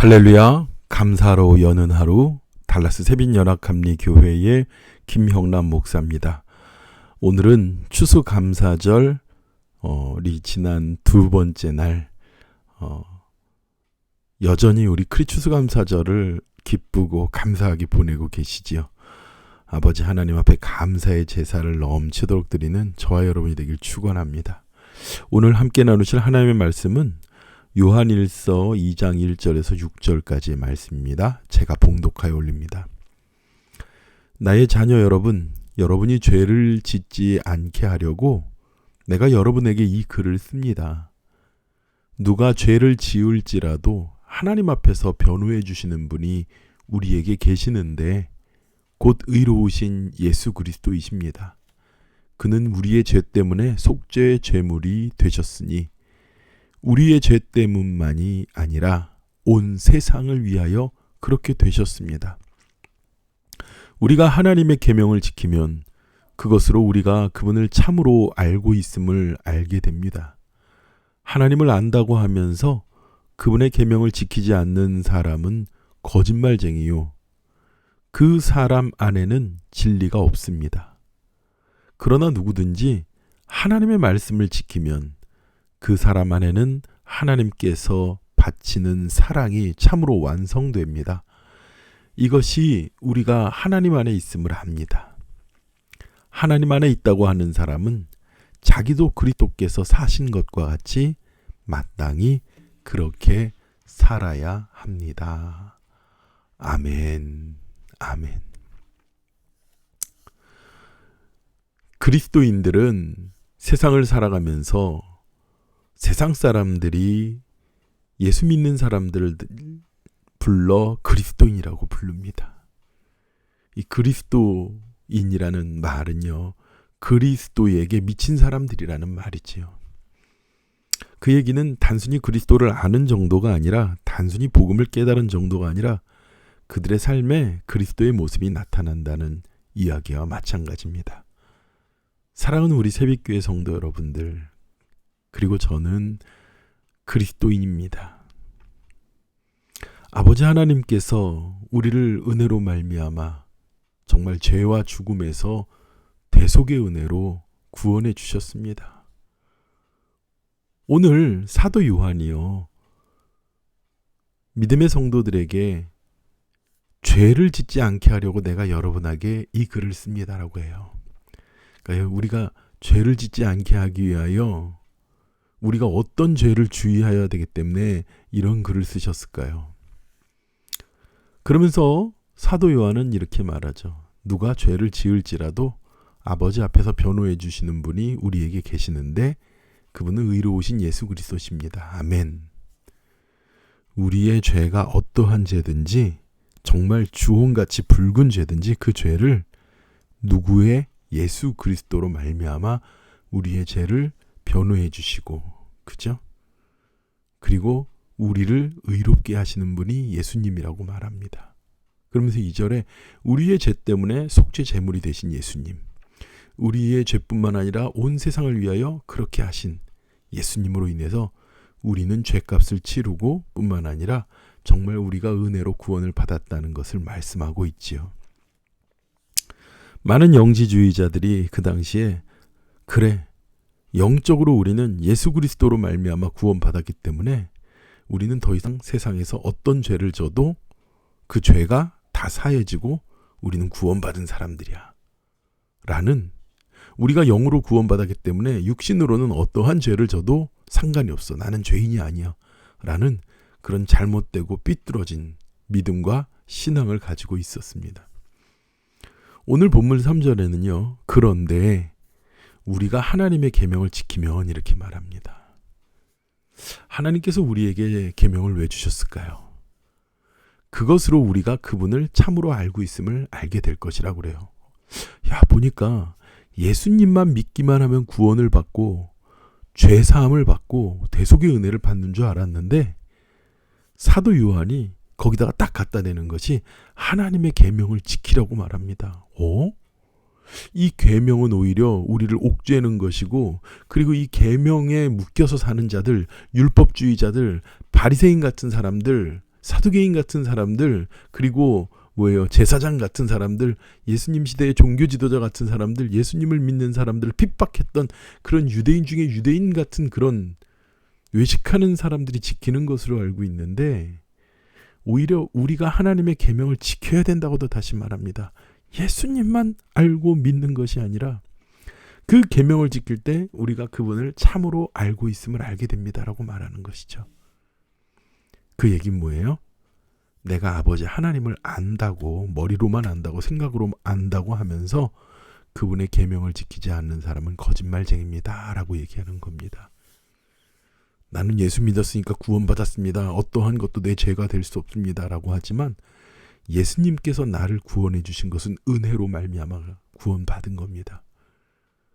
할렐루야, 감사로 여는 하루 달라스 새빛연합감리교회의 김형남 목사입니다. 오늘은 추수감사절이 지난 두 번째 날, 여전히 우리 추수감사절을 기쁘고 감사하게 보내고 계시지요. 아버지 하나님 앞에 감사의 제사를 넘치도록 드리는 저와 여러분이 되길 축원합니다. 오늘 함께 나누실 하나님의 말씀은 요한일서 2장 1절에서 6절까지의 말씀입니다. 제가 봉독하여 올립니다. 나의 자녀 여러분, 여러분이 죄를 짓지 않게 하려고 내가 여러분에게 이 글을 씁니다. 누가 죄를 지을지라도 하나님 앞에서 변호해 주시는 분이 우리에게 계시는데 곧 의로우신 예수 그리스도이십니다. 그는 우리의 죄 때문에 속죄의 제물이 되셨으니 우리의 죄 때문만이 아니라 온 세상을 위하여 그렇게 되셨습니다. 우리가 하나님의 계명을 지키면 그것으로 우리가 그분을 참으로 알고 있음을 알게 됩니다. 하나님을 안다고 하면서 그분의 계명을 지키지 않는 사람은 거짓말쟁이요. 그 사람 안에는 진리가 없습니다. 그러나 누구든지 하나님의 말씀을 지키면 그 사람 안에는 하나님께서 바치는 사랑이 참으로 완성됩니다. 이것이 우리가 하나님 안에 있음을 압니다. 하나님 안에 있다고 하는 사람은 자기도 그리스도께서 사신 것과 같이 마땅히 그렇게 살아야 합니다. 아멘, 아멘. 그리스도인들은 세상을 살아가면서 세상 사람들이 예수 믿는 사람들을 불러 그리스도인이라고 부릅니다. 이 그리스도인이라는 말은요, 그리스도에게 미친 사람들이라는 말이지요. 그 얘기는 단순히 그리스도를 아는 정도가 아니라, 단순히 복음을 깨달은 정도가 아니라 그들의 삶에 그리스도의 모습이 나타난다는 이야기와 마찬가지입니다. 사랑하는 우리 새빛교회 성도 여러분들, 그리고 저는 그리스도인입니다. 아버지 하나님께서 우리를 은혜로 말미암아 정말 죄와 죽음에서 대속의 은혜로 구원해 주셨습니다. 오늘 사도 요한이요, 믿음의 성도들에게 죄를 짓지 않게 하려고 내가 여러분에게 이 글을 씁니다라고 해요. 그러니까 우리가 죄를 짓지 않게 하기 위하여 우리가 어떤 죄를 주의해야 되기 때문에 이런 글을 쓰셨을까요? 그러면서 사도 요한은 이렇게 말하죠. 누가 죄를 지을지라도 아버지 앞에서 변호해 주시는 분이 우리에게 계시는데 그분은 의로우신 예수 그리스도십니다. 아멘. 우리의 죄가 어떠한 죄든지, 정말 주홍같이 붉은 죄든지 그 죄를 누구의 예수 그리스도로 말미암아 우리의 죄를 변호해 주시고, 그죠? 그리고 우리를 의롭게 하시는 분이 예수님이라고 말합니다. 그러면서 2절에 우리의 죄 때문에 속죄 제물이 되신 예수님, 우리의 죄뿐만 아니라 온 세상을 위하여 그렇게 하신 예수님으로 인해서 우리는 죄값을 치르고 뿐만 아니라 정말 우리가 은혜로 구원을 받았다는 것을 말씀하고 있지요. 많은 영지주의자들이 그 당시에 그래, 영적으로 우리는 예수 그리스도로 말미암아 구원받았기 때문에 우리는 더 이상 세상에서 어떤 죄를 져도 그 죄가 다 사해지고 우리는 구원받은 사람들이야 라는, 우리가 영으로 구원받았기 때문에 육신으로는 어떠한 죄를 져도 상관이 없어, 나는 죄인이 아니야 라는 그런 잘못되고 삐뚤어진 믿음과 신앙을 가지고 있었습니다. 오늘 본문 3절에는요, 그런데 우리가 하나님의 계명을 지키면 이렇게 말합니다. 하나님께서 우리에게 계명을 왜 주셨을까요? 그것으로 우리가 그분을 참으로 알고 있음을 알게 될 것이라고 그래요. 야, 보니까 예수님만 믿기만 하면 구원을 받고 죄 사함을 받고 대속의 은혜를 받는 줄 알았는데 사도 요한이 거기다가 딱 갖다 대는 것이 하나님의 계명을 지키라고 말합니다. 이 계명은 오히려 우리를 옥죄는 것이고, 그리고 이 계명에 묶여서 사는 자들, 율법주의자들, 바리새인 같은 사람들, 사두개인 같은 사람들, 그리고 제사장 같은 사람들, 예수님 시대의 종교 지도자 같은 사람들, 예수님을 믿는 사람들을 핍박했던 그런 유대인 중에 유대인 같은 그런 외식하는 사람들이 지키는 것으로 알고 있는데, 오히려 우리가 하나님의 계명을 지켜야 된다고도 다시 말합니다. 예수님만 알고 믿는 것이 아니라 그 계명을 지킬 때 우리가 그분을 참으로 알고 있음을 알게 됩니다라고 말하는 것이죠. 그 얘기는 뭐예요? 내가 아버지 하나님을 안다고, 머리로만 안다고, 생각으로 안다고 하면서 그분의 계명을 지키지 않는 사람은 거짓말쟁이입니다 라고 얘기하는 겁니다. 나는 예수 믿었으니까 구원받았습니다. 어떠한 것도 내 죄가 될 수 없습니다 라고 하지만, 예수님께서 나를 구원해 주신 것은 은혜로 말미암아 구원받은 겁니다.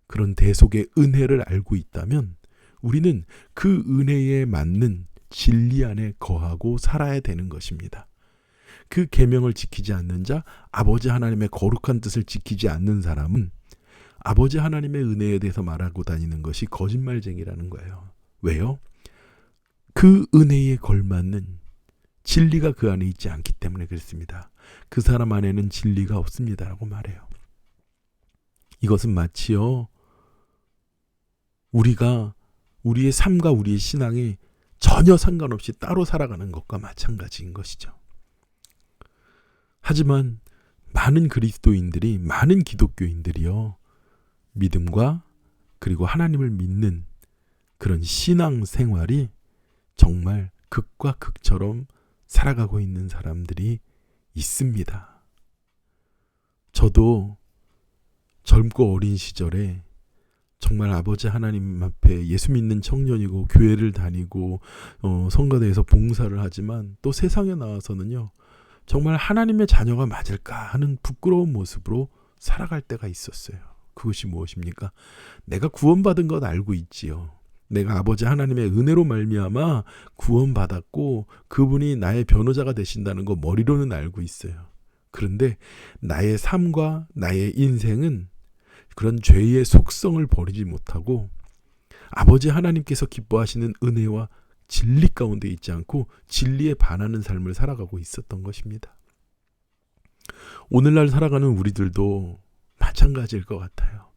그런 대속의 은혜를 알고 있다면 우리는 그 은혜에 맞는 진리 안에 거하고 살아야 되는 것입니다. 그 계명을 지키지 않는 자, 아버지 하나님의 거룩한 뜻을 지키지 않는 사람은 아버지 하나님의 은혜에 대해서 말하고 다니는 것이 거짓말쟁이라는 거예요. 왜요? 그 은혜에 걸맞는 진리가 그 안에 있지 않기 때문에 그렇습니다. 그 사람 안에는 진리가 없습니다라고 말해요. 이것은 마치요, 우리가 우리의 삶과 우리의 신앙이 전혀 상관없이 따로 살아가는 것과 마찬가지인 것이죠. 하지만 많은 그리스도인들이, 많은 기독교인들이요, 믿음과 그리고 하나님을 믿는 그런 신앙 생활이 정말 극과 극처럼 살아가고 있는 사람들이 있습니다. 저도 젊고 어린 시절에 정말 아버지 하나님 앞에 예수 믿는 청년이고 교회를 다니고 성가대에서 봉사를 하지만 또 세상에 나와서는요, 정말 하나님의 자녀가 맞을까 하는 부끄러운 모습으로 살아갈 때가 있었어요. 그것이 무엇입니까? 내가 구원받은 것 알고 있지요. 내가 아버지 하나님의 은혜로 말미암아 구원받았고 그분이 나의 변호자가 되신다는 거 머리로는 알고 있어요. 그런데 나의 삶과 나의 인생은 그런 죄의 속성을 버리지 못하고 아버지 하나님께서 기뻐하시는 은혜와 진리 가운데 있지 않고 진리에 반하는 삶을 살아가고 있었던 것입니다. 오늘날 살아가는 우리들도 마찬가지일 것 같아요.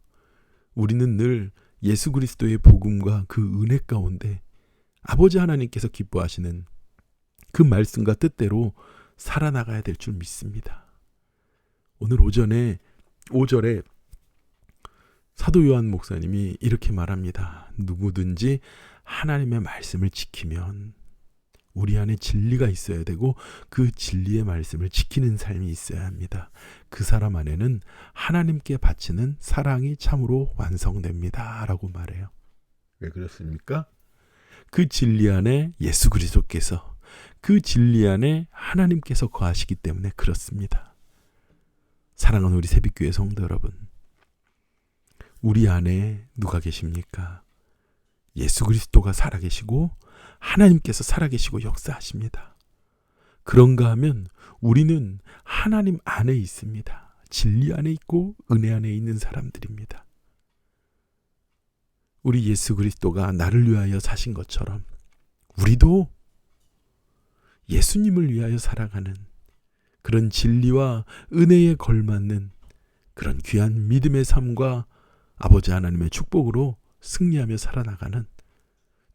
우리는 늘 예수 그리스도의 복음과 그 은혜 가운데 아버지 하나님께서 기뻐하시는 그 말씀과 뜻대로 살아나가야 될 줄 믿습니다. 오늘 오전에 5절에 사도 요한 목사님이 이렇게 말합니다. 누구든지 하나님의 말씀을 지키면 우리 안에 진리가 있어야 되고 그 진리의 말씀을 지키는 삶이 있어야 합니다. 그 사람 안에는 하나님께 바치는 사랑이 참으로 완성됩니다 라고 말해요. 왜 그렇습니까? 그 진리 안에 예수 그리스도께서, 그 진리 안에 하나님께서 거하시기 때문에 그렇습니다. 사랑하는 우리 새벽교회 성도 여러분, 우리 안에 누가 계십니까? 예수 그리스도가 살아계시고 하나님께서 살아계시고 역사하십니다. 그런가 하면 우리는 하나님 안에 있습니다. 진리 안에 있고 은혜 안에 있는 사람들입니다. 우리 예수 그리스도가 나를 위하여 사신 것처럼 우리도 예수님을 위하여 살아가는 그런 진리와 은혜에 걸맞는 그런 귀한 믿음의 삶과 아버지 하나님의 축복으로 승리하며 살아나가는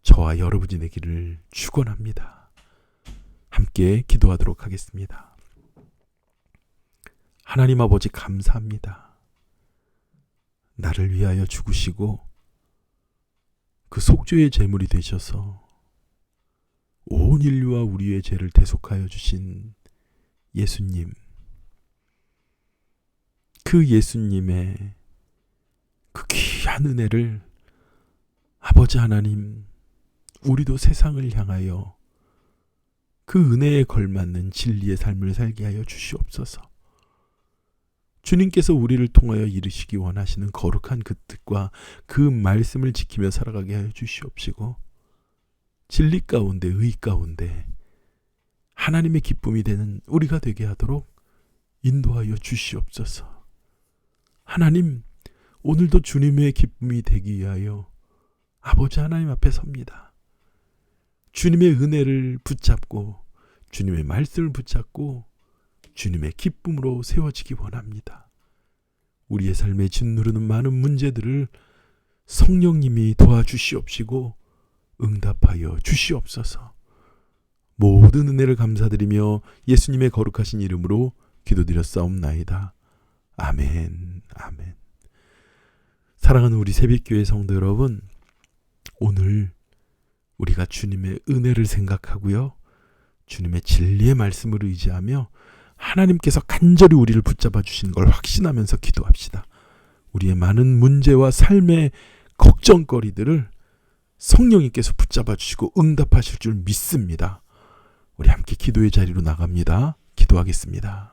저와 여러분이 되기를 축원합니다. 함께 기도하도록 하겠습니다. 하나님 아버지 감사합니다. 나를 위하여 죽으시고 그 속죄의 제물이 되셔서 온 인류와 우리의 죄를 대속하여 주신 예수님, 그 예수님의 그 귀한 은혜를 아버지 하나님, 우리도 세상을 향하여 그 은혜에 걸맞는 진리의 삶을 살게 하여 주시옵소서. 주님께서 우리를 통하여 이루시기 원하시는 거룩한 그 뜻과 그 말씀을 지키며 살아가게 하여 주시옵시고, 진리 가운데, 의 가운데 하나님의 기쁨이 되는 우리가 되게 하도록 인도하여 주시옵소서. 하나님, 오늘도 주님의 기쁨이 되기 위하여 아버지 하나님 앞에 섭니다. 주님의 은혜를 붙잡고 주님의 말씀을 붙잡고 주님의 기쁨으로 세워지기 원합니다. 우리의 삶에 짓누르는 많은 문제들을 성령님이 도와주시옵시고 응답하여 주시옵소서. 모든 은혜를 감사드리며 예수님의 거룩하신 이름으로 기도드렸사옵나이다. 아멘. 아멘. 사랑하는 우리 새벽교회 성도 여러분, 오늘 우리가 주님의 은혜를 생각하고요, 주님의 진리의 말씀을 의지하며 하나님께서 간절히 우리를 붙잡아 주시는 걸 확신하면서 기도합시다. 우리의 많은 문제와 삶의 걱정거리들을 성령님께서 붙잡아 주시고 응답하실 줄 믿습니다. 우리 함께 기도의 자리로 나갑니다. 기도하겠습니다.